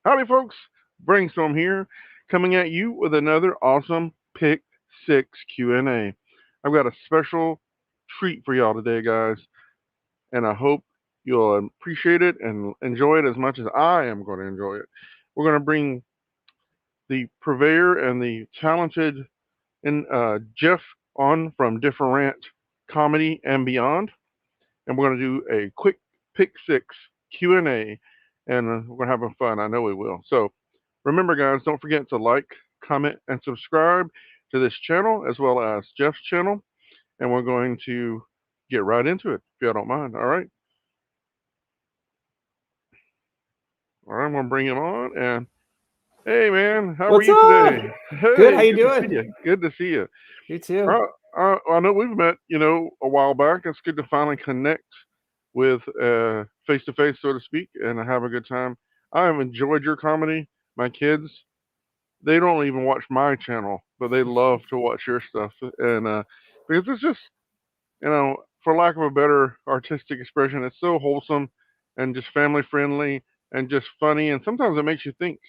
Howdy, folks. Brainstorm here, coming at you with another awesome Pick Six Q&A. I've got a special treat for y'all today, guys, and I hope you'll appreciate it and enjoy it as much as I am going to enjoy it. We're going to bring the purveyor and the talented Jeff on from DiffeRant Comedy and Beyond, and we're going to do a quick Pick Six Q&A, and we're going to have fun. I know we will. So remember, guys, don't forget to like, comment, and subscribe to this channel as well as Jeff's channel. And we're going to get right into it, if y'all don't mind. All right. All right, I'm going to bring him on. And hey, man, how are What's you up? today? Good. How Hey, you good to see doing? you. Good to see you. You too. I know we've met, a while back. It's good to finally connect with face to face, so to speak, and have a good time. I have enjoyed your comedy. My kids, they don't even watch my channel, but they love to watch your stuff, and because it's just, for lack of a better artistic expression, it's so wholesome and just family friendly and just funny, and sometimes it makes you think.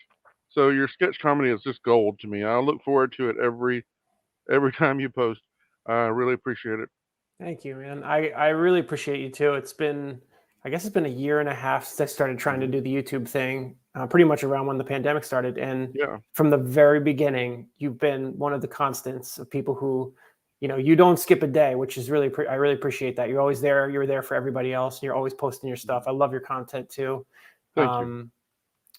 So your sketch comedy is just gold to me. I look forward to it every time you post. I really appreciate it. Thank you, man. I really appreciate you too. I guess it's been a year and a half since I started trying to Mhm. do the YouTube thing, pretty much around when the pandemic started. And Yeah, from the very beginning, you've been one of the constants of people who, you don't skip a day, which is I really appreciate that. You're always there. You're there for everybody else, and you're always posting your stuff. I love your content too. thank you. Um,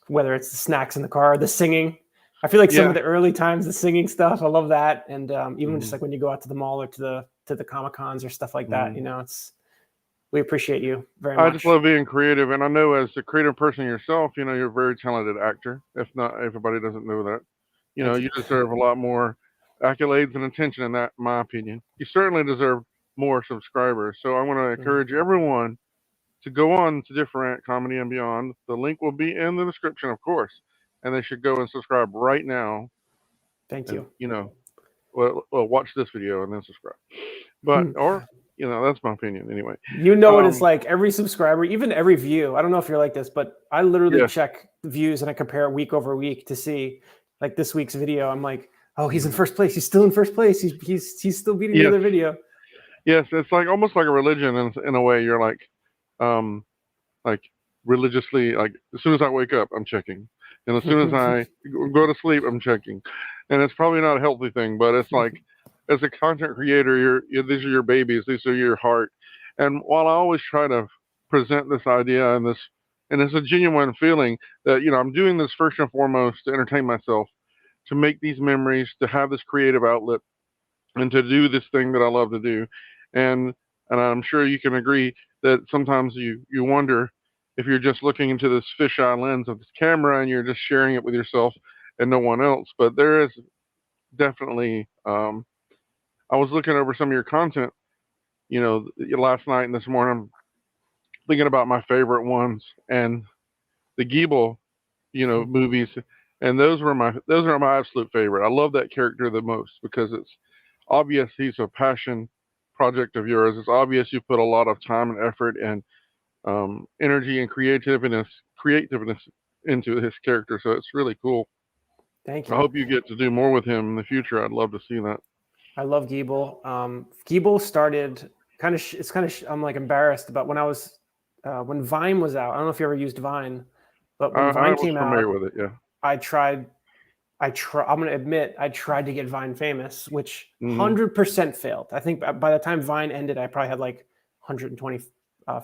whether it's the snacks in the car, the singing. I feel like some Yeah. of the early times, the singing stuff, I love that. And even just Mhm. like when you go out to the mall or to the Comic Cons or stuff like that, Mhm. it's we appreciate you very I just much. love being creative, and I know as a creative person yourself, you're a very talented actor. If not, everybody doesn't know that. Thank you. You deserve a lot more accolades and attention in that, in my opinion. You certainly deserve more subscribers. So I want to Mhm. encourage everyone to go on to DiffeRant Comedy and Beyond. The link will be in the description, of course, and they should go and subscribe right now. Thank And you. watch this video and then subscribe. But or that's my opinion anyway. You know what it's Um, like. Every subscriber, even every view. I don't know if you're like this, but I literally yes. check the views and I compare it week over week to see, like this week's video. I'm like, oh, he's in Mhm. first place. He's still in first place. He's still beating the Yes. other video. Yes, it's like almost like a religion in a way. You're um, like religiously, like as soon as I wake up, I'm checking, and as soon as I go to sleep, I'm checking, and it's probably not a healthy thing, but it's like as a content creator, these are your babies, these are your heart, and while I always try to present this idea and it's a genuine feeling that I'm doing this first and foremost to entertain myself, to make these memories, to have this creative outlet, and to do this thing that I love to do. And and I'm sure you can agree that sometimes you wonder if you're just looking into this fisheye lens of this camera and you're just sharing it with yourself and no one else. But there is definitely I was looking over some of your content, last night and this morning, thinking about my favorite ones and the Giebel, movies, and those are my absolute favorite. I love that character the most because it's obvious he's a passion project of yours. It's obvious you put a lot of time and effort and energy and creativeness into his character. So it's really cool. Thank I you. hope you get to do more with him in the future. I'd love to see that. I love Giebel. Giebel started kind of. It's kind of. I'm like embarrassed about when Vine was out. I don't know if you ever used Vine, but when I Vine was came familiar out, with it. Yeah. I tried. I'm going to admit I tried to get Vine famous, which Hmm. 100% failed. I think by the time Vine ended, I probably had like 120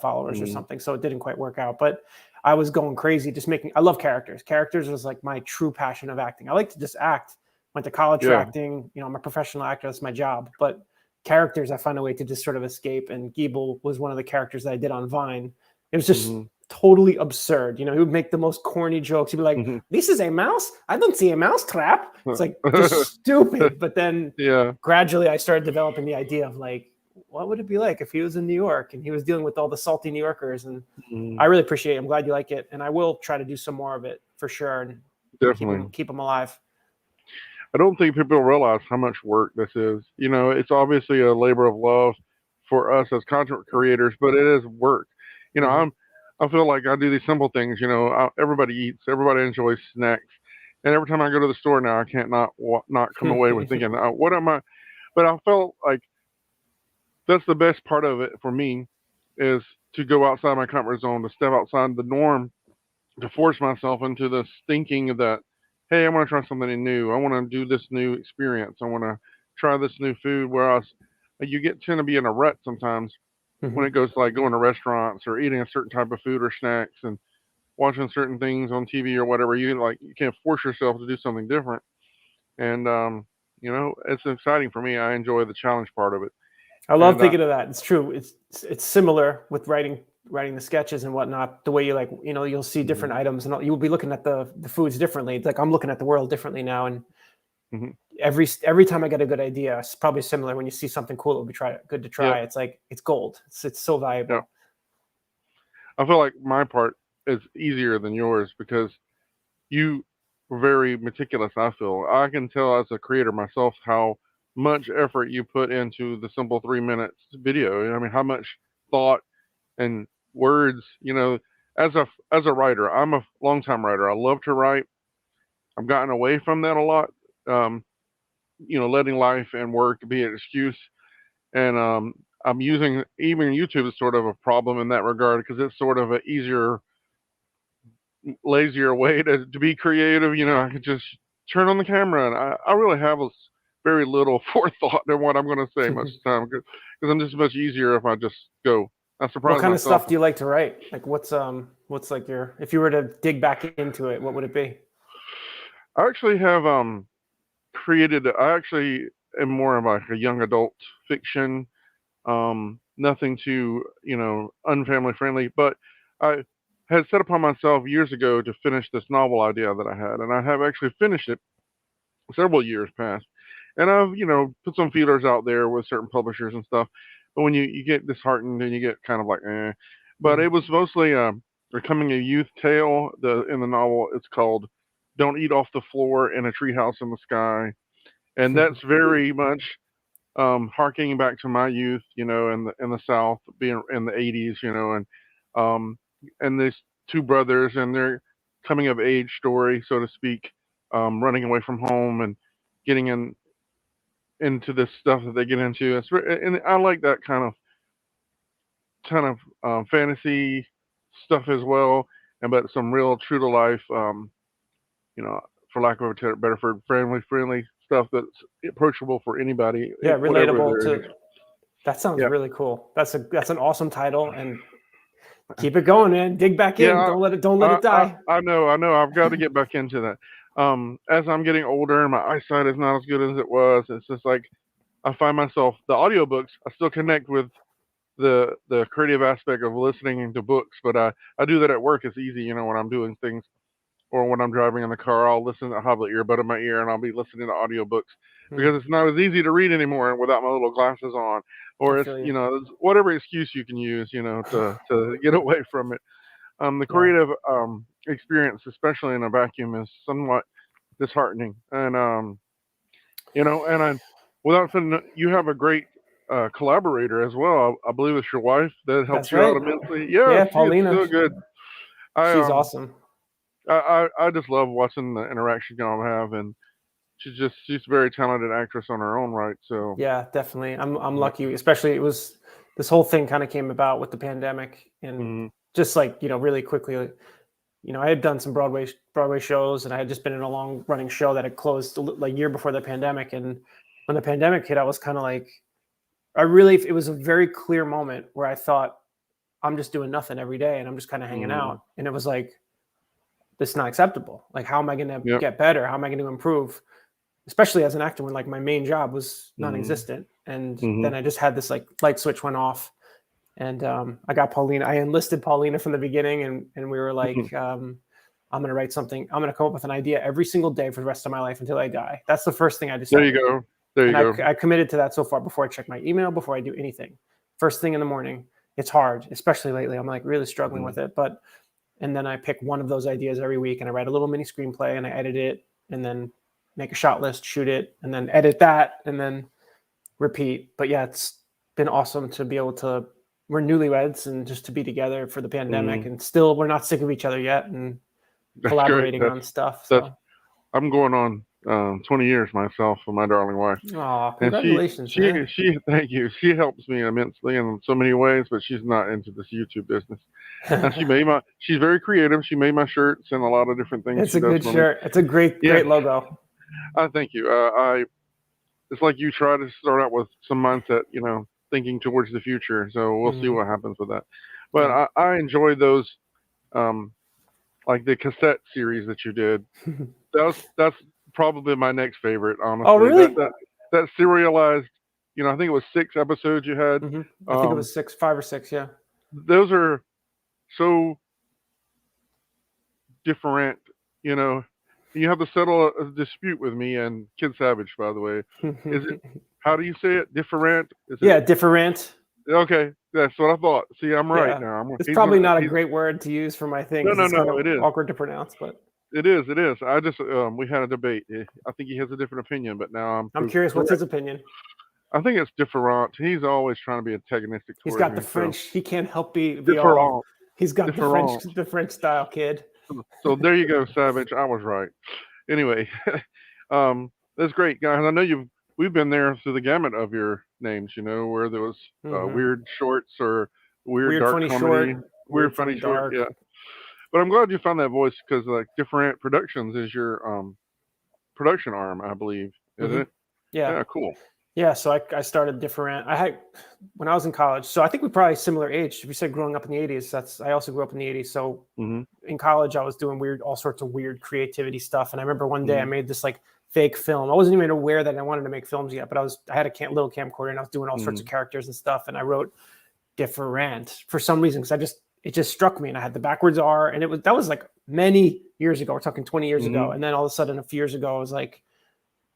followers or Hmm. something. So it didn't quite work out. But I was going crazy, just making. I love characters. Characters was like my true passion of acting. I like to just act. Went to college for Yeah. acting. I'm a professional actor. That's my job. But characters, I find a way to just sort of escape. And Giebel was one of the characters that I did on Vine. It was just Hmm. totally absurd. He would make the most corny jokes. He'd be like, Hmm. "This is a mouse. I don't see a mouse trap." It's like just stupid. But then Yeah. gradually, I started developing the idea of like, what would it be like if he was in New York and he was dealing with all the salty New Yorkers? And I Hmm. really appreciate it. I'm glad you like it, and I will try to do some more of it for sure and Definitely. keep them alive. I don't think people realize how much work this is. It's obviously a labor of love for us as content creators, but it is work. You know, Mm-hmm. I'm I feel like I do these simple things. Everybody eats, everybody enjoys snacks, and every time I go to the store now, I can't not come away with thinking, what am I? But I felt like that's the best part of it for me is to go outside my comfort zone, to step outside the norm, to force myself into this thinking that, hey, I want to try something new. I want to do this new experience. I want to try this new food. Whereas you tend to be in a rut sometimes when Mhm. it goes to like going to restaurants or eating a certain type of food or snacks and watching certain things on TV or whatever. You can't force yourself to do something different. And it's exciting for me. I enjoy the challenge part of it. I love And thinking of that. It's true. It's similar with writing the sketches and whatnot. The way you like, you'll see mhm, different items and you'll be looking at the foods differently. It's like I'm looking at the world differently now, and mhm, every time I get a good idea, it's probably similar. When you see something cool, it'll be good to yep, try. It's like it's gold. It's so yep. valuable. I feel like my part is easier than yours because you were very meticulous. I feel I can tell as a creator myself how much effort you put into the simple 3 minutes video. I mean, how much thought and words. As a writer, I'm a longtime writer. I love to write. I've gotten away from that a lot. Um, letting life and work be an excuse, and I'm using even YouTube as sort of a problem in that regard because it's sort of an easier, lazier way to be creative. I could just turn on the camera, and I really have very little forethought in what I'm going to say much of the time because I'm just much easier if I just go. I What surprise kind of myself. stuff do you like to write? Like what's like your if you were to dig back into it, what would it be? I actually have created. I actually am more of like a young adult fiction. Nothing too unfamily friendly, but I had set upon myself years ago to finish this novel idea that I had, and I have actually finished it several years past. And I've, put some feelers out there with certain publishers and stuff. But when you get disheartened and you get kind of like, eh. But Mm. it was mostly a coming of youth tale. In the novel, it's called "Don't Eat Off the Floor in a Treehouse in the Sky," and that's very much harking back to my youth, in the South, being in the '80s, um, and these two brothers and their coming of age story, so to speak, running away from home and getting into this stuff that they get into. And I like that kind of fantasy stuff as well, and but some real true to life, you know, for lack of a better word, family friendly stuff that's approachable for anybody, Yeah, whatever relatable their age. to that sounds Yeah, really cool. That's an awesome title, and keep it going, man. Dig back in. yeah. Don't let it I die. I know. I've got to get back into that. As I'm getting older, my eyesight is not as good as it was. It's just like I find myself the audiobooks. I still connect with the creative aspect of listening to books, but I do that at work. It's easy, when I'm doing things or when I'm driving in the car. I'll have the earbud in my ear and I'll be listening to audiobooks Hmm, because it's not as easy to read anymore without my little glasses on, I or feel you. it's whatever excuse you can use, to get away from it. The Yeah, creative experience, especially in a vacuum, is somewhat disheartening. And and without saying, you have a great collaborator as well. I believe it's your wife that helps that's you out right. immensely. Yeah, Yeah, she is Paulina. so good. I She's awesome. I just love watching the interaction y'all have, and she's a very talented actress on her own right. So Yeah, definitely. I'm yeah. lucky, especially it was this whole thing kind of came about with the pandemic and Mhm. just like, really quickly, I had done some Broadway shows and I had just been in a long running show that had closed like a year before the pandemic. And when the pandemic hit, I was kind of like, it was a very clear moment where I thought I'm just doing nothing every day and I'm just kind of hanging Mhm. out. And it was like, this is not acceptable. Like, how am I going to Yep. get better? How am I going to improve? Especially as an actor when like my main job was Mhm. non-existent. And Mhm. then I just had this like light switch went off and I got Paulina. I enlisted Paulina from the beginning and we were like, I'm going to write something. I'm going to come up with an idea every single day for the rest of my life until I die. That's the first thing I There you decided. go. There you And go. I committed to that so far before I check my email, before I do anything. First thing in the morning. It's hard, especially lately. I'm like really struggling Mhm. with it. And then I pick one of those ideas every week and I write a little mini screenplay and I edit it and then make a shot list, shoot it, and then edit that and then repeat. But yeah, it's been awesome to be able to we're newlyweds, and just to be together for the pandemic, Mm-hmm. and still we're not sick of each other yet, and That's collaborating great. on stuff. That's So, I'm going on 20 years myself with my darling wife, oh, and congratulations, man! she thank you. She helps me immensely in so many ways, but she's not into this YouTube business. And she's very creative. She made my shirts and a lot of different things It's she a does good for me. shirt. It's a great Yeah, logo. I thank you. It's like you try to start out with some mindset, thinking towards the future. So we'll see what happens with that. But Yeah. I enjoy those, um, like the cassette series that you did. That's probably my next favorite, Oh, honestly. really? That serialized, I think it was 6 episodes you had. I think it was 5 or 6. Yeah. Those are so different. You know, you have to settle a dispute with me and Kid Savage, by the way. Is it? How do you say it? Different? Is it? Yeah, DiffeRant. Okay, that's what I thought. See, I'm right Yeah. now. It's probably not a great word to use for my thing No, because no, it's kind no. of It is. awkward to pronounce. But It is. It is. I just we had a debate. I think he has a different opinion, but now I'm curious, what's his opinion? I think it's different. He's always trying to be antagonistic He's towards got me. the French. He can't help be Different. all. He's got Different. the French style kid. So there you go, Savage. I was right. Anyway, that's great, guys. I know we've been there through the gamut of your names. Where there was weird shorts or weird dark funny comedy, short, weird funny short. dark. Yeah. But I'm glad you found that voice because like DiffeRant Productions is your production arm, I believe, isn't it? Yeah. Yeah, cool. Yeah, so I started DiffeRant. When I was in college. So I think we're probably similar age. If you said growing up in the 80s, I also grew up in the 80s. So in college, I was doing all sorts of weird creativity stuff. And I remember one day I made this like fake film. I wasn't even aware that I wanted to make films yet, but I had a little camcorder and I was doing all sorts of characters and stuff. And I wrote DiffeRant for some reason because it just struck me, and I had the backwards R, and that was like many years ago. We're talking 20 years ago, and then all of a sudden, a few years ago, I was like,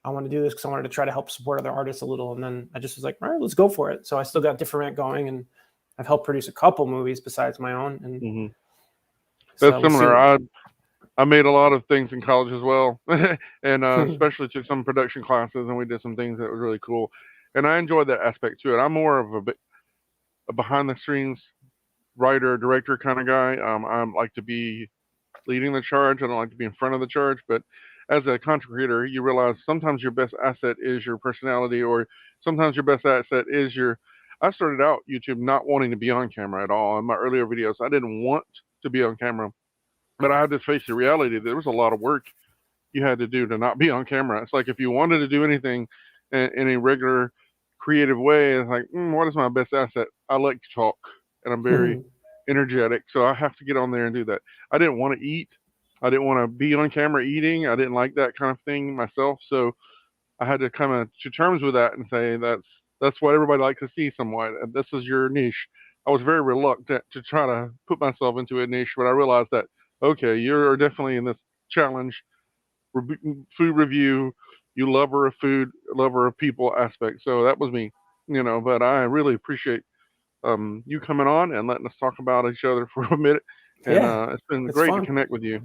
I want to do this because I wanted to try to help support other artists a little, and then I just was like, all right, let's go for it. So I still got DiffeRant going, and I've helped produce a couple movies besides my own. And that's similar. I made a lot of things in college as well, and especially took some production classes, and we did some things that was really cool, and I enjoyed that aspect to it. I'm more of a behind the scenes writer, director kind of guy. I like to be leading the charge. I don't like to be in front of the charge, but as a content creator, you realize sometimes your best asset is your personality, or sometimes your best asset is I started out YouTube not wanting to be on camera at all. In my earlier videos, I didn't want to be on camera, but I had to face the reality that there was a lot of work you had to do to not be on camera. It's like if you wanted to do anything in a regular creative way, it's like, what is my best asset? I like to talk, and I'm very energetic, so I have to get on there and do that. I didn't want to eat. I didn't want to be on camera eating. I didn't like that kind of thing myself, so I had to come to terms with that and say that's what everybody likes to see somewhat, and this is your niche. I was very reluctant to try to put myself into a niche, but I realized that, okay, you're definitely in this challenge, food review, you lover of food, lover of people aspect. So that was me, but I really appreciate you coming on and letting us talk about each other for a minute. And it's been great fun to connect with you.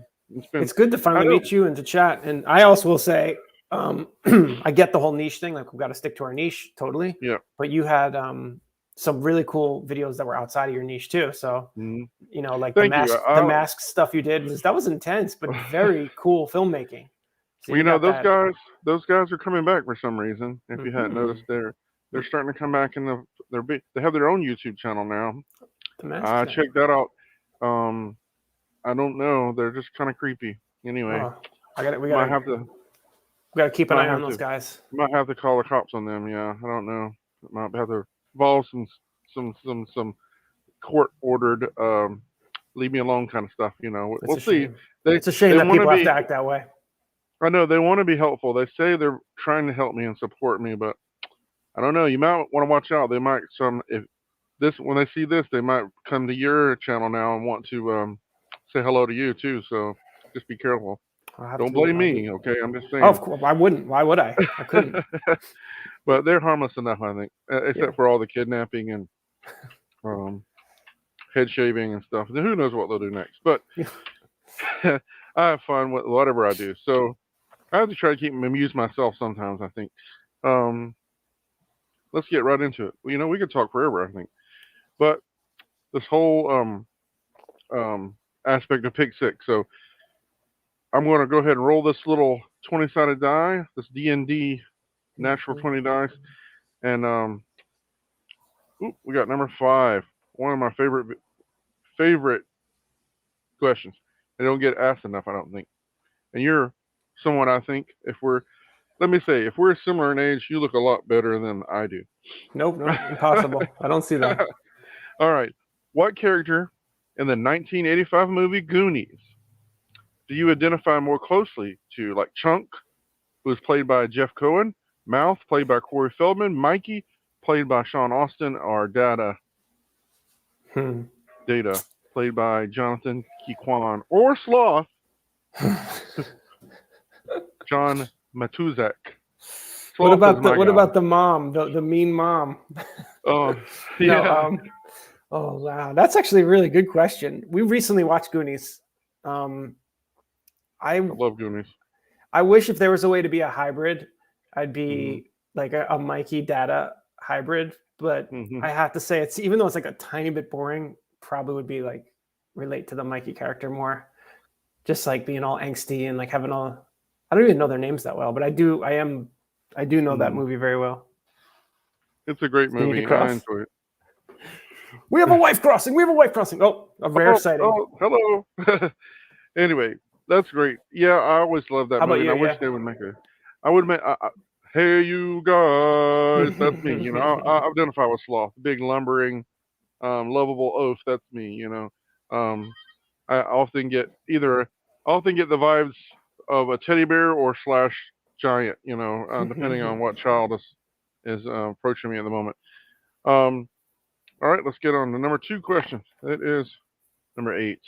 It's good to finally meet you and to chat. And I also will say, I get the whole niche thing. Like, we've got to stick to our niche totally. Yeah. But you had some really cool videos that were outside of your niche too. So, like the mask stuff you did that was intense, but very cool filmmaking. So well, those guys are coming back for some reason. If you hadn't noticed, they're starting to come back, and they have their own YouTube channel now. I checked that out. I don't know. They're just kind of creepy. Anyway, we gotta keep an eye on those guys. Might have to call the cops on them. Yeah, I don't know. Might have to involve some court ordered leave me alone kind of stuff. We'll see. It's a shame that people have to act that way. I know they want to be helpful. They say they're trying to help me and support me, but I don't know. You might want to watch out. They might when they see this, they might come to your channel now and want to say hello to you too. So just be careful. Don't blame me, okay? I'm just saying. Oh, of course. I wouldn't. Why would I? I couldn't. But they're harmless enough, I think, except for all the kidnapping and head shaving and stuff. Who knows what they'll do next? But I have fun with whatever I do. So I have to try to amuse myself sometimes, I think. Let's get right into it. We could talk forever, I think. But aspect of pick six. So I'm going to go ahead and roll this little 20-sided die, this D&D natural 20 dice, and we got number 5. One of my favorite questions. They don't get asked enough, I don't think. And you're someone I think if we're similar in age, you look a lot better than I do. Nope, impossible. I don't see that. All right. What character in the 1985 movie Goonies do you identify more closely to? Like Chunk, who was played by Jeff Cohen, Mouth, played by Corey Feldman, Mikey, played by Sean Austin, or Data, played by Jonathan Keyquan, or Sloth, John Matuzak. What about the mom, the mean mom? Oh, yeah. Oh wow, that's actually a really good question. We recently watched Goonies. I love Goonies. I wish if there was a way to be a hybrid, I'd be like a Mikey Data hybrid. But I have to say, it's even though it's like a tiny bit boring, probably would be like relate to the Mikey character more. Just like being all angsty and like having all. I don't even know their names that well, but I do know that movie very well. It's a great movie. I enjoy it. We have a wife crossing. Oh, a rare sighting. Oh, hello. Anyway, that's great. Yeah, I always love that movie. I wish they would make it. I would make. Hey, you guys, that's me. You know, I identify with Sloth, big lumbering, lovable oaf. That's me. You know, I often get the vibes of a teddy bear or / giant. You know, depending on what child is approaching me at the moment. All right, let's get on to number 2 question. It is number 8.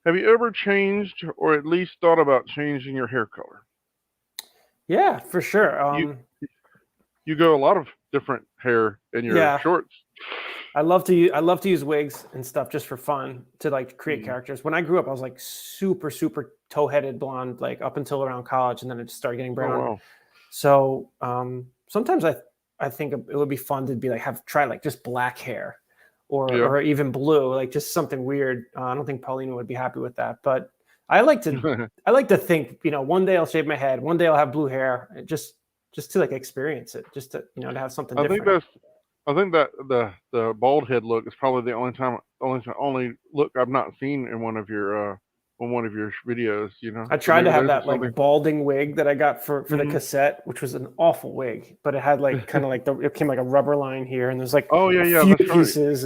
Have you ever changed or at least thought about changing your hair color? Yeah, for sure. You go a lot of different hair in your shorts. I love to use wigs and stuff just for fun to like create characters. When I grew up, I was like super toe-headed blonde, like up until around college, and then it just started getting brown. Oh, wow. So sometimes I think it would be fun to be like try like just black hair or even blue, like just something weird. I don't think Paulina would be happy with that, but I like to think, you know, one day I'll shave my head, one day I'll have blue hair, just to like experience it, just to, you know, to have something different. I think that the bald head look is probably the only look I've not seen in one of your videos. You know, I tried to have that like balding wig that I got for the cassette, which was an awful wig, but it had like kind of like it came like a rubber line here, and there's like a few pieces,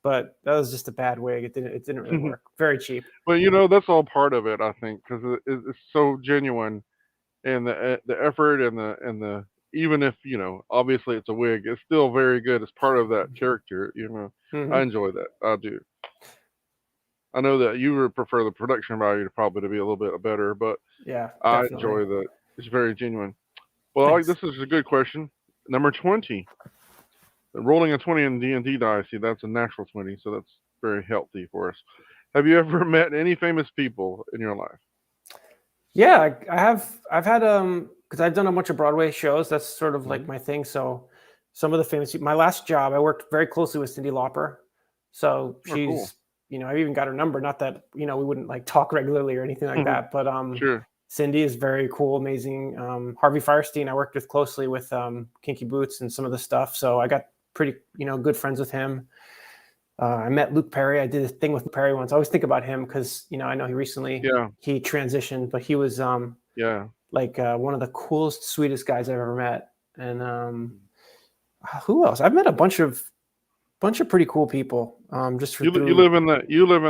but that was just a bad wig. It didn't really work. Very cheap. But you know, that's all part of it, I think, because it's so genuine, and the effort and the even if, you know, obviously it's a wig, it's still very good as part of that character. You know, I enjoy that. I do. I know that you would prefer the production value probably to be a little bit better, but yeah, I enjoy that. It's very genuine. Well, this is a good question. Number 20. Rolling a 20 in D&D dice, see, that's a natural 20, so that's very healthy for us. Have you ever met any famous people in your life? Yeah, I have. I've had because I've done a bunch of Broadway shows. That's sort of like my thing. So some of the famous people. My last job, I worked very closely with Cyndi Lauper. So she's, cool. You know, I've even got her number. Not that, you know, we wouldn't like talk regularly or anything like that, but sure. Cyndi is very cool, amazing. Harvey Fierstein, I worked with closely with Kinky Boots and some of the stuff. So I got pretty, you know, good friends with him. I met Luke Perry. I did a thing with Luke Perry once. I always think about him because, you know, I know he recently he transitioned, but he was like one of the coolest, sweetest guys I've ever met. And who else? I've met a bunch of pretty cool people. Just for you live in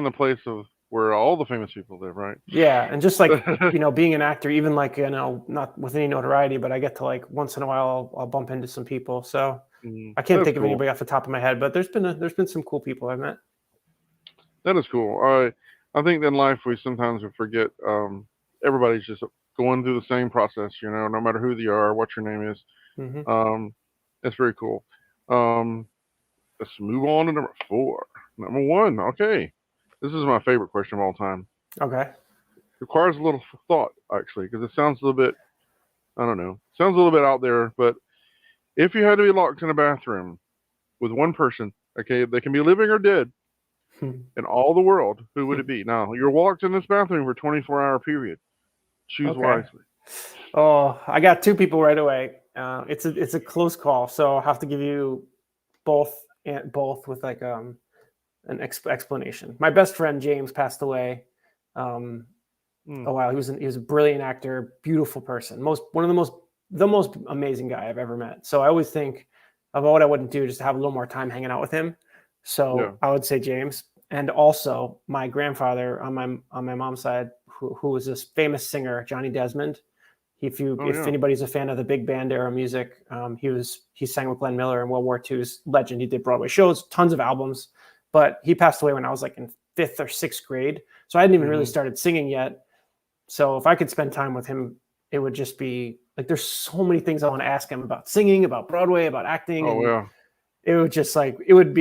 the place of where all the famous people live, right? Yeah, and just like, you know, being an actor, even like, you know, not with any notoriety, but I get to like once in a while I'll bump into some people. So I can't think of anybody off the top of my head, but there's been some cool people I've met. That is cool. I think in life we sometimes forget everybody's just going through the same process, you know, no matter who they are, what your name is. It's very cool. Let's move on to number 4. Number 1. Okay. This is my favorite question of all time. Okay. Requires a little thought, actually, because it sounds a little bit, I don't know, sounds a little bit out there, but if you had to be locked in a bathroom with one person Okay, they can be living or dead Hmm. in all the world. Who would it be? Now, you're locked in this bathroom for a 24-hour period. Choose Okay. wisely. Oh, I got two people right away. It's a close call, so I'll have to give you both and both with like an explanation. My best friend James passed away Mm. a while. He was a brilliant actor, beautiful person, one of the most amazing guy I've ever met. So I always think of what I wouldn't do just to have a little more time hanging out with him. Yeah. So I would say James, and also my grandfather on my mom's side, who was this famous singer, Johnny Desmond. Oh, If yeah. anybody's a fan of the big band era music, he sang with Glenn Miller in World War II's Legend. He did Broadway shows, tons of albums, but he passed away when I was like in 5th or 6th grade, so I hadn't even really Mhm. started singing yet. So if I could spend time with him, it would just be like there's so many things I want to ask him about singing, about Broadway, about acting, Oh, and yeah. it would just like it would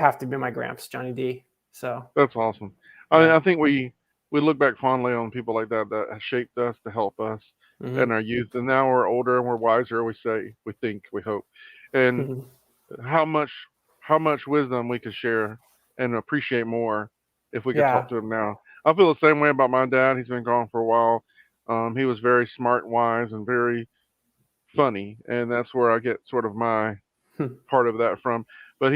have to be my gramps, Johnny D. So That's awesome. yeah. I think we look back fondly on people like that that have shaped us to help us in Hmm. our youth, and now we're older and we're wiser. We say, we think, we hope, and Hmm. how much wisdom we could share and appreciate more if we could talk Yeah. to him now. I feel the same way about my dad. He's been gone for a while. He was very smart, and wise, and very funny, and that's where I get sort of my Hmm. part of that from. But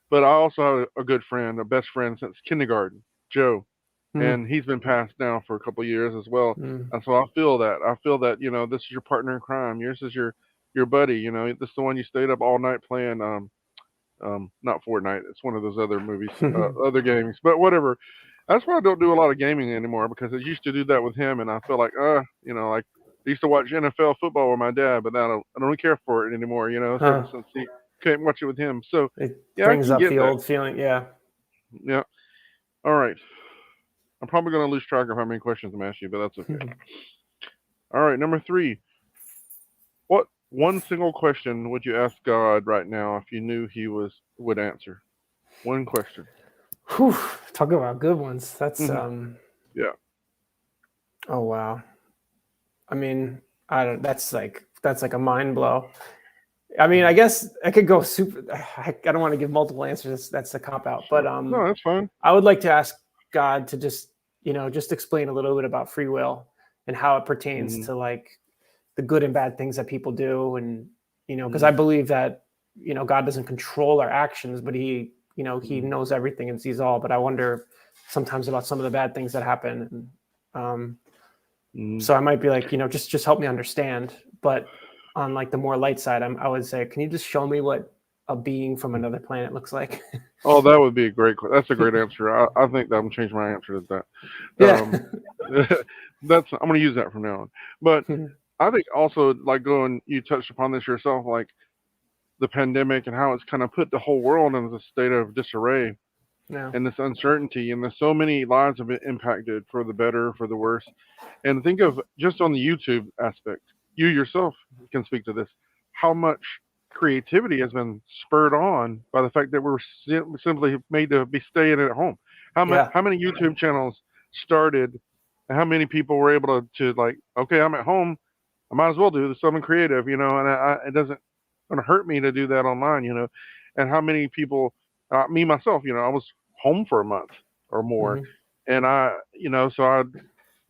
but I also have a good friend, a best friend since kindergarten, Joe, Hmm. and he's been passed now for a couple of years as well. Hmm. And so I feel that. I feel that this is your partner in crime. Yours is your buddy. This is the one you stayed up all night playing. Not Fortnite. It's one of those other movies, other games. But whatever. That's why I don't do a lot of gaming anymore because I used to do that with him, and I feel like, like I used to watch NFL football with my dad, but now I don't really care for it anymore. Ever Huh. since he couldn't watch it with him. So It yeah, I brings can up get the that. old feeling. Yeah. Yeah. All right. I'm probably going to lose track of how many questions I'm asking you, but that's okay. All right, number 3. What one single question would you ask God right now if you knew He would answer? One question. Whew, talk about good ones. Hmm. Yeah. Oh wow. I mean, I don't. That's like a mind blow. I mean, I Hmm. guess I could go super. I don't want to give multiple answers. That's a cop out. But Sure. No, that's fine. I would like to ask God to just explain a little bit about free will and how it pertains Hmm. to like the good and bad things that people do, and because Hmm. I believe that God doesn't control our actions, but he Hmm. knows everything and sees all. But I wonder sometimes about some of the bad things that happen. And, Hmm. so I might be like, just help me understand. But on like the more light side, I would say, can you just show me what a being from another planet looks like? Oh, that would be a great. That's a great answer. I think that I'm change my answer to that. Yeah. I'm going to use that from now on. But I think also like going, you touched upon this yourself, like the pandemic and how it's kind of put the whole world in a state of disarray No. and this uncertainty, and there's so many lives have been impacted for the better, for the worse. And think of just on the YouTube aspect, you yourself can speak to this, how much creativity has been spurred on by the fact that we're simply made to be staying at home. Yeah. How many YouTube channels started, and how many people were able to like, okay, I'm at home, I might as well do something creative, and it doesn't going to hurt me to do that online, and how many people, me myself, I was home for a month or more, Hmm. and so I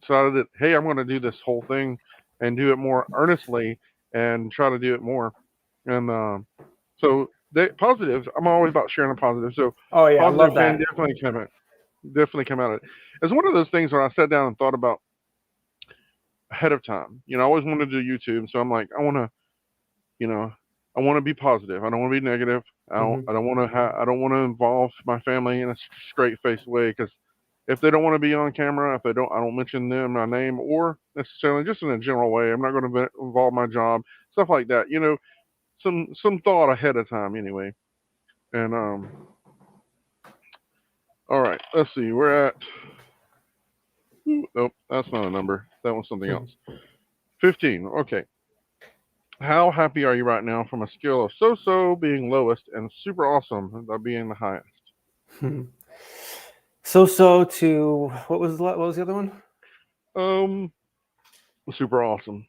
decided that, hey, I'm going to do this whole thing and do it more earnestly and try to do it more. And so the positives, I'm always about sharing the positive. So Oh yeah, I positive love can that. definitely come out of it. It's one of those things where I sat down and thought about ahead of time. I always wanted to do YouTube, so I'm like, you know, I want to be positive. I don't want to be negative. Hmm. I don't want to I don't want to involve my family in a straight faced way because if they don't want to be on camera, if I don't mention them, my name, or necessarily just in a general way. I'm not going to involve my job, stuff like that. Some thought ahead of time anyway. And all right, let's see. We're at nope, that's not a number. That was something else. 15. Okay. How happy are you right now from a scale of so being lowest and super awesome by being the highest? So to what was the other one? Um, super awesome.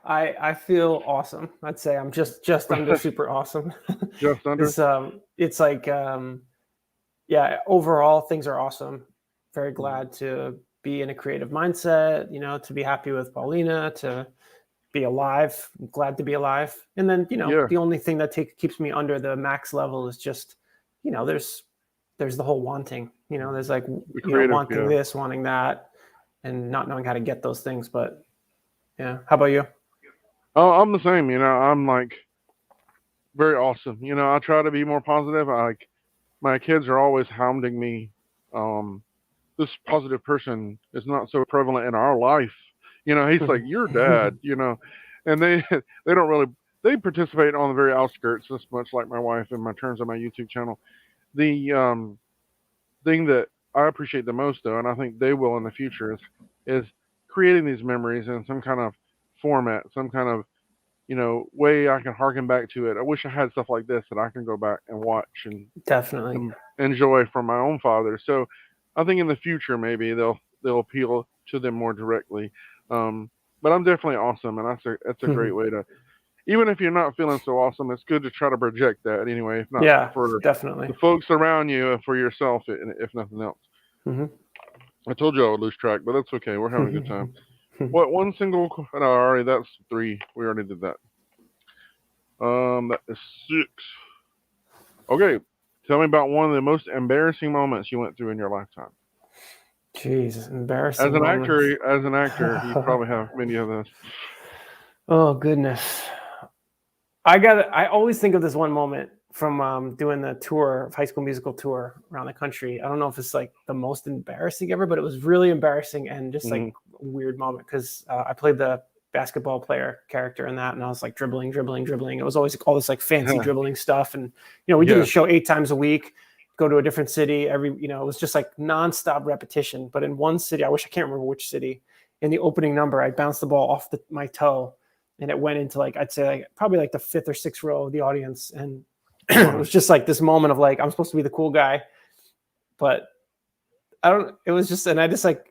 I feel awesome. I'd say I'm just under super awesome. Just under. It's like yeah, overall things are awesome. Very glad to be in a creative mindset, to be happy with Paulina, to be alive. I'm glad to be alive. And then, Yeah. the only thing that keeps me under the max level is just, there's the whole wanting, there's like, wanting this, wanting that, and not knowing how to get those things. But yeah. How about you? Oh, I'm the same. I'm like very awesome. I try to be more positive. My kids are always hounding me. This positive person is not so prevalent in our life. He's like, your dad, and they they don't really, they participate on the very outskirts, just much like my wife in my terms of my YouTube channel. The thing that I appreciate the most, though, and I think they will in the future, is creating these memories in some kind of format, some kind of way I can harken back to it. I wish I had stuff like this that I can go back and watch and Definitely enjoy from my own father. So I think in the future maybe they'll appeal to them more directly. But I'm definitely awesome, and that's a great way to. Even if you're not feeling so awesome, it's good to try to project that anyway. If not for definitely the folks around you, for yourself, if nothing else. Mm-hmm. I told you I would lose track, but that's okay. We're having a good time. What one single? No, already that's 3. We already did that. That is 6. Okay, tell me about one of the most embarrassing moments you went through in your lifetime. Jeez, embarrassing. As an actor, you probably have many of those. Oh goodness, I always think of this one moment from doing the tour, High School Musical tour around the country. I don't know if it's like the most embarrassing ever, but it was really embarrassing and just like a weird moment because I played the basketball player character in that, and I was like dribbling. It was always like all this like fancy dribbling stuff, and we did the show 8 times a week, go to a different city every. It was just like nonstop repetition. But in one city, I can't remember which city. In the opening number, I bounced the ball off my toe, and it went into like I'd say like probably like the 5th or 6th row of the audience, and it was just like this moment of like I'm supposed to be the cool guy, but I don't. It was just, and I just like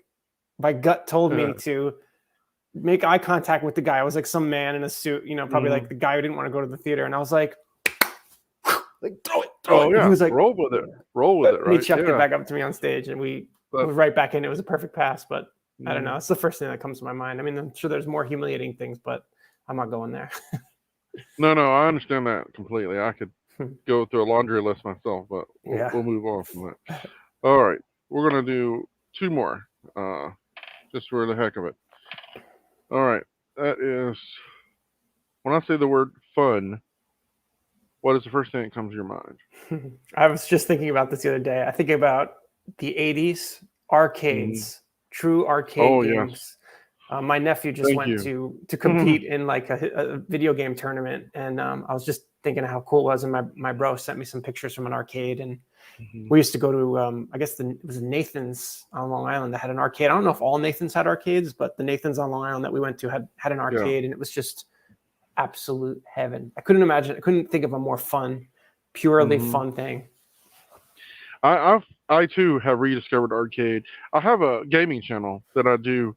my gut told me to make eye contact with the guy. I was like some man in a suit, probably like the guy who didn't want to go to the theater, and I was like throw it. Yeah, he was like roll with it, right? He chucked it back up to me on stage, and we were right back in. It was a perfect pass, but I don't know. It's the first thing that comes to my mind. I mean, I'm sure there's more humiliating things, but I'm not going there. No, I understand that completely. I could go through a laundry list myself, but we'll move on from that. All right, we're gonna do 2 more, just for the heck of it. All right, that is when I say the word fun. What is the first thing that comes to your mind? I was just thinking about this the other day. I think about the 80s arcades, true arcade games. Yes. My nephew just went to compete in like a video game tournament, and I was just thinking how cool it was. And my bro sent me some pictures from an arcade, and we used to go to I guess it was Nathan's on Long Island that had an arcade. I don't know if all Nathan's had arcades, but the Nathan's on Long Island that we went to had an arcade, and it was just absolute heaven. I couldn't think of a more fun, purely fun thing. I too have rediscovered arcade. I have a gaming channel that I do.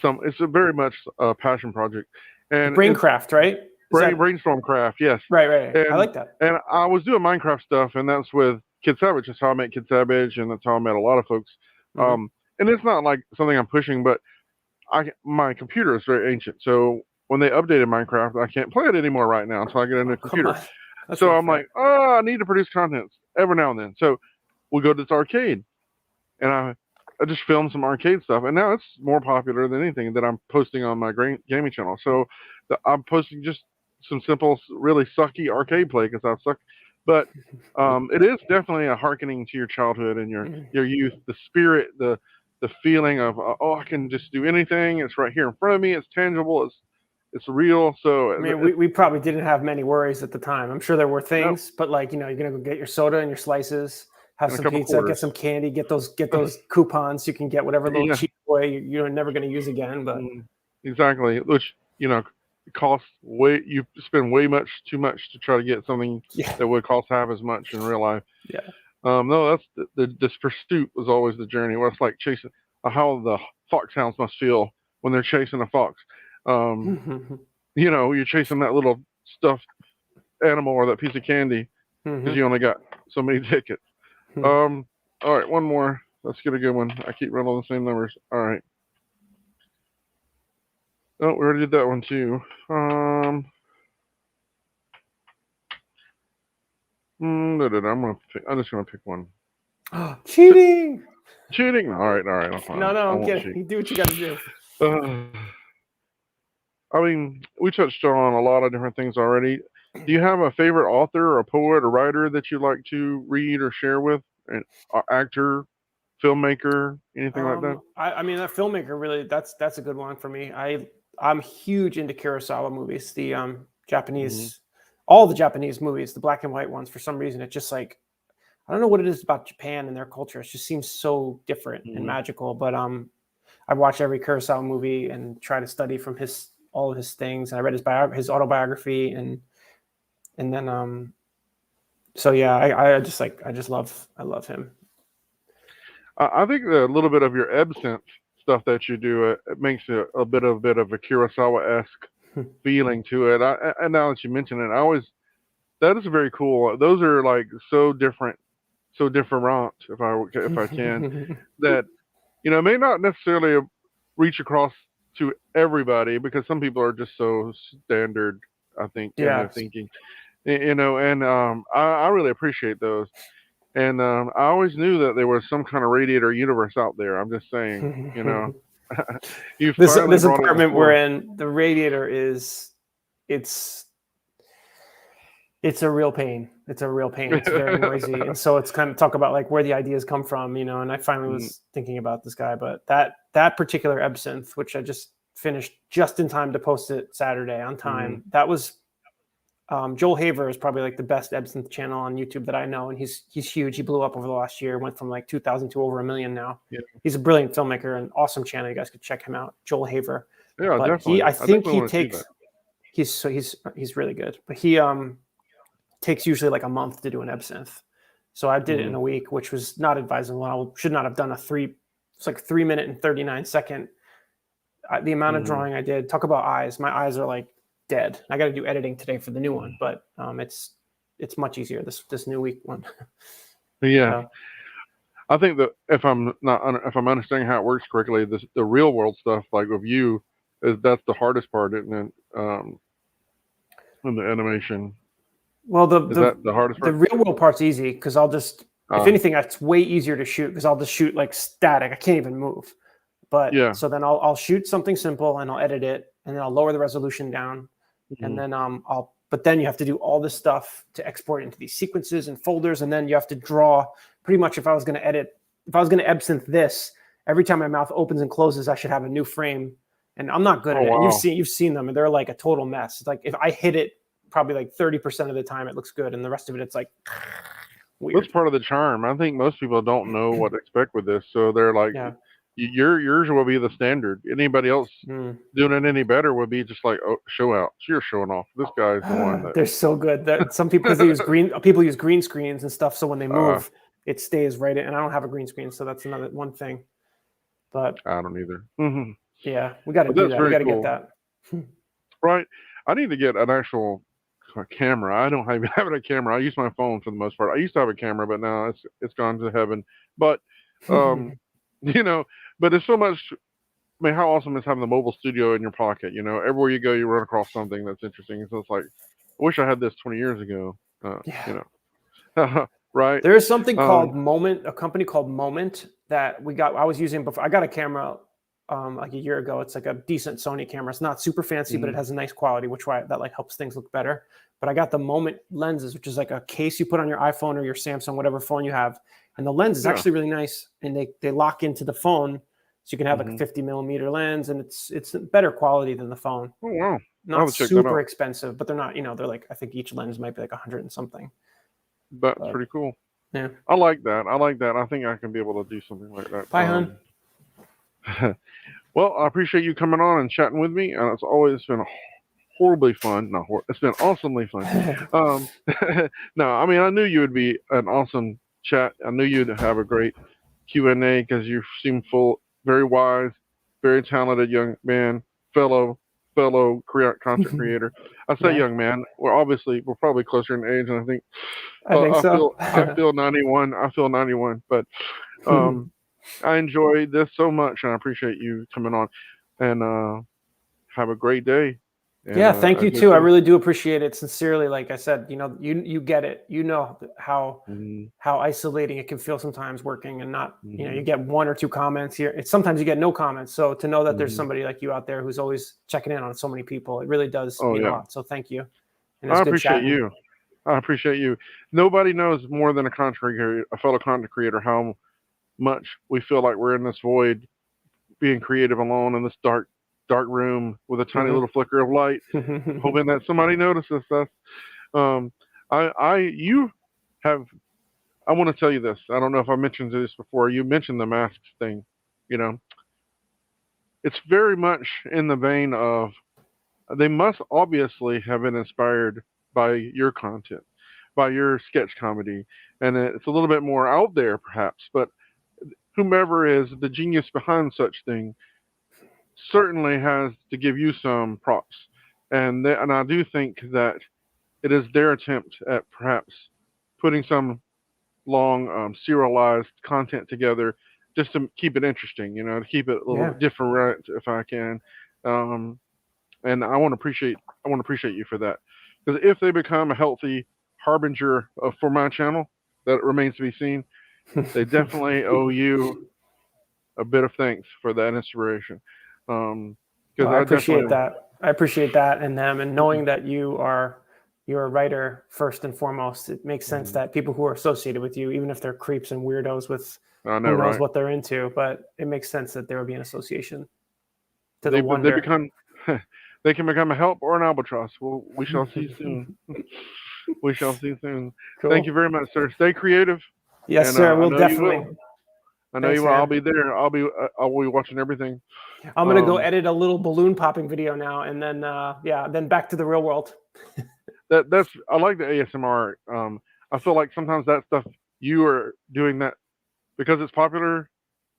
It's a very much a passion project. And Braincraft, right? StORMcraft, yes. Right. And, I like that. And I was doing Minecraft stuff, and that's with Kid Savage. That's how I met Kid Savage, and that's how I met a lot of folks. And it's not like something I'm pushing, but my computer is very ancient. So when they updated Minecraft, I can't play it anymore right now until I get a new computer. So I'm like, I need to produce content every now and then. So we go to this arcade, and I just filmed some arcade stuff, and now it's more popular than anything that I'm posting on my gaming channel. So I'm posting just some simple, really sucky arcade play because I suck. But it is definitely a hearkening to your childhood and your youth, the spirit, the feeling of I can just do anything. It's right here in front of me. It's tangible. It's real. So I mean, we probably didn't have many worries at the time. I'm sure there were things, but like you're gonna go get your soda and your slices, have some pizza, get some candy, get those coupons. You can get whatever little cheap toy you're never gonna use again. But exactly, which it costs you spend way too much to try to get something that would cost half as much in real life. Yeah. No, that's this pursuit was always the journey. Where it's like how the foxhounds must feel when they're chasing a fox. you're chasing that little stuffed animal or that piece of candy because you only got so many tickets. All right, one more. Let's get a good one. I keep running the same numbers. All right. Oh, we already did that one too. I'm just gonna pick one. Cheating. Cheating? All right, I'm fine. No, I I'm won't kidding. cheat. You do what you got to do. I mean, we touched on a lot of different things already. Do you have a favorite author or poet or writer that you like to read or share with? An actor, filmmaker, anything like that? I mean, that filmmaker really, that's a good one for me. I'm huge into Kurosawa movies, the Japanese, all the Japanese movies, the black and white ones. For some reason, it's just like, I don't know what it is about Japan and their culture. It just seems so different and magical. But I watch every Kurosawa movie and try to study from all of his things. And I read his autobiography, and then so yeah, I just love him. I think a little bit of your absinthe stuff that you do, it makes it a bit of a Kurosawa-esque feeling to it. And now that you mention it, that is very cool. Those are like so different, if I can, that it may not necessarily reach across to everybody because some people are just so standard, I think, in their thinking. And I really appreciate those. And I always knew that there was some kind of Radiator universe out there. I'm just saying, you this finally brought apartment it we're in, the radiator it's a real pain. It's a real pain. It's very noisy, and so it's kind of talk about like where the ideas come from, And I finally was thinking about this guy, but that particular absinthe, which I just finished just in time to post it Saturday on time, that was. Joel Haver is probably like the best absinthe channel on YouTube that I know, and he's huge. He blew up over the last year, went from like 2,000 to over 1 million now. Yeah. He's a brilliant filmmaker and awesome channel. You guys could check him out, Joel Haver. Yeah, but definitely. I think he takes. He's really good, but he takes usually like a month to do an absinthe. So I did it in a week, which was not advisable. I should not have done it's like 3 minute and 39 second. The amount of drawing I did. Talk about eyes. My eyes are like dead. I got to do editing today for the new one, but it's much easier this new week one. Yeah, I think that if I'm understanding how it works correctly, the real world stuff like with you that's the hardest part, isn't it? In the animation. Well, the hardest part? The real world part's easy because I'll just if anything, that's way easier to shoot because I'll just shoot like static. I can't even move. But so then I'll shoot something simple and I'll edit it and then I'll lower the resolution down. And then but then you have to do all this stuff to export into these sequences and folders, and then you have to draw pretty much. If I was going to absinthe this, every time my mouth opens and closes, I should have a new frame, and I'm not good at it. Wow. And you've seen them, and they're like a total mess. It's like if I hit it, probably like 30% of the time it looks good, and the rest of it it's like weird. That's part of the charm. I think most people don't know what to expect with this, so they're like. Yours will be the standard. Anybody else doing it any better would be just like, oh, show out. So you're showing off. This guy's the one. They're so good. That some people use green screens and stuff. So when they move, it stays right in. And I don't have a green screen, so that's another one thing. But I don't either. Yeah, we got to do that. We got to get that. Right. I need to get an actual camera. I don't even have a camera. I use my phone for the most part. I used to have a camera, but now it's gone to heaven. But but it's so much. I mean, how awesome is having the mobile studio in your pocket? Everywhere you go, you run across something that's interesting. So it's like, I wish I had this 20 years ago. Right? There's something called Moment, a company called Moment that I was using before. I got a camera like a year ago. It's like a decent Sony camera. It's not super fancy, but it has a nice quality, that like helps things look better. But I got the Moment lenses, which is like a case you put on your iPhone or your Samsung, whatever phone you have. And the lens is actually really nice, and they lock into the phone, so you can have like a 50 millimeter lens, and it's better quality than the phone. Oh wow! Not super expensive, but they're not. They're like, I think each lens might be like 100 and something. That's pretty cool. Yeah, I like that. I think I can be able to do something like that. Bye, hon. Well, I appreciate you coming on and chatting with me, and it's always been horribly fun. No, it's been awesomely fun. No, I mean, I knew you would be an awesome chat. I knew you'd have a great Q&A because you seem very wise, very talented young man, fellow fellow content creator. I say Yeah. young man. We're probably closer in age, and I think I think so. I feel 91. I feel 91, but I enjoy this so much, and I appreciate you coming on. And have a great day. And Yeah, thank you as they too. I say, really do appreciate it sincerely. Like I said, you get it. You know how mhm, isolating it can feel sometimes working and not, you mhm, get 1 or 2 comments here. It's sometimes you get no comments. So to know that there's mhm. somebody like you out there who's always checking in on so many people, it really does Oh mean a yeah, lot. So thank you. And it's I good appreciate chatting. you. I appreciate you. Nobody knows more than a fellow content creator, how much we feel like we're in this void, being creative alone in this dark room with a tiny little flicker of light, Mhm. hoping that somebody notices us. Um, you have. I want to tell you this. I don't know if I mentioned this before. You mentioned the mask thing. You know, it's very much in the vein of they must obviously have been inspired by your content, by your sketch comedy, and it's a little bit more out there, perhaps. But whomever is the genius behind such thing certainly has to give you some props, and I do think that it is their attempt at perhaps putting some long serialized content together just to keep it interesting, to keep it a little Yeah. different if I can. Um, and I want to appreciate you for that, because if they become a healthy harbinger for my channel, that remains to be seen. They definitely owe you a bit of thanks for that inspiration, Well, because I I appreciate definitely. that. I appreciate that and them, and knowing that you're a writer first and foremost. It makes sense Mhm. that people who are associated with you, even if they're creeps and weirdos with I know, who knows right? what they're into, but it makes sense that there would be an association to the They wonder. become they can become a help or an albatross. We shall see soon. We shall see soon. Thank you Cool. very much, sir. Stay creative, Yes, and sir. I We'll know you definitely. will. I know you Thanks, will. I'll man. be there. I'll be watching everything. I'm gonna go Um, edit a little balloon popping video now, and then yeah, then back to the real world. that's I like the ASMR. I feel like sometimes that stuff you are doing that because it's popular,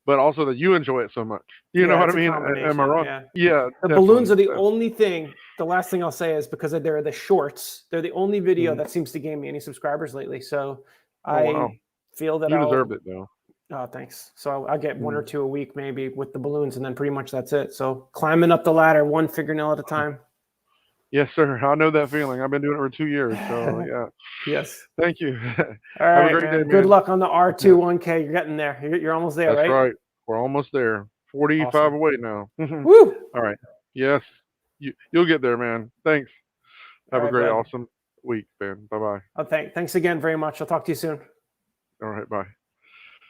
but also that you enjoy it so much. You know Yeah, what I it's a mean? Am I combination. wrong? Yeah. Yeah, The balloons definitely. are the only thing. The last thing I'll say is because they're the shorts. They're the only video Mhm. that seems to gain me any subscribers lately. So Oh wow, I feel that you deserve I'll. it though. Oh, thanks. So I'll get 1 or Mm. 2 a week maybe with the balloons, and then pretty much that's it. So climbing up the ladder, one fingernail at a time. Yes, sir. I know that feeling. I've been doing it for 2 years. So yeah. Yes. Thank you. All Have a right, great day, man. Good man. luck on the Yeah, R2 1K. You're getting there. You're almost there, that's right? right. We're almost there. 45 Awesome. away now. Woo! All right. Yes. You'll get there, man. Thanks. All Have a right, great, bud. awesome week, man. Bye bye. Thanks again very much. I'll talk to you soon. All right. Bye.